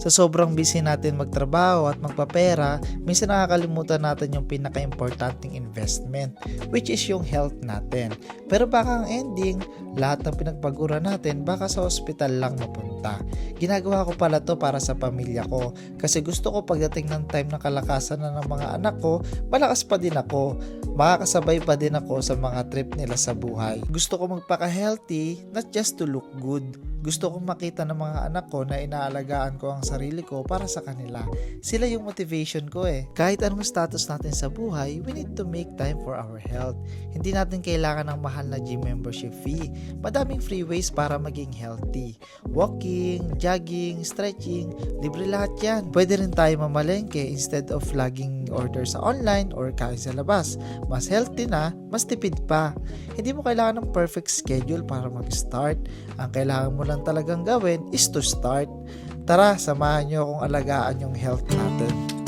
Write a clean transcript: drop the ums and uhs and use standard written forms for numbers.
Sa sobrang busy natin magtrabaho at magpapera, minsan nakakalimutan natin yung pinaka-importanting investment, which is yung health natin. Pero baka ang ending, lahat ng pinagpaguran natin baka sa ospital lang mapunta. Ginagawa ko pala to para sa pamilya ko kasi gusto ko pagdating ng time na kalakasan na ng mga anak ko, malakas pa din ako. Makakasabay pa din ako sa mga trip nila sa buhay. Gusto ko magpaka-healthy, not just to look good. Gusto kong makita ng mga anak ko na inaalagaan ko ang sarili ko para sa kanila. Sila yung motivation ko eh. Kahit anong status natin sa buhay, we need to make time for our health. Hindi natin kailangan ng mahal na gym membership fee. Madaming free ways para maging healthy. Walking, jogging, stretching, libre lahat yan. Pwede rin tayo mamalengke instead of laging order sa online or kain sa labas. Mas healthy na, mas tipid pa. Hindi mo kailangan ng perfect schedule para mag-start. Ang kailangan mo lang talagang gawin is to start. Tara, samahan nyo akong alagaan yung health natin.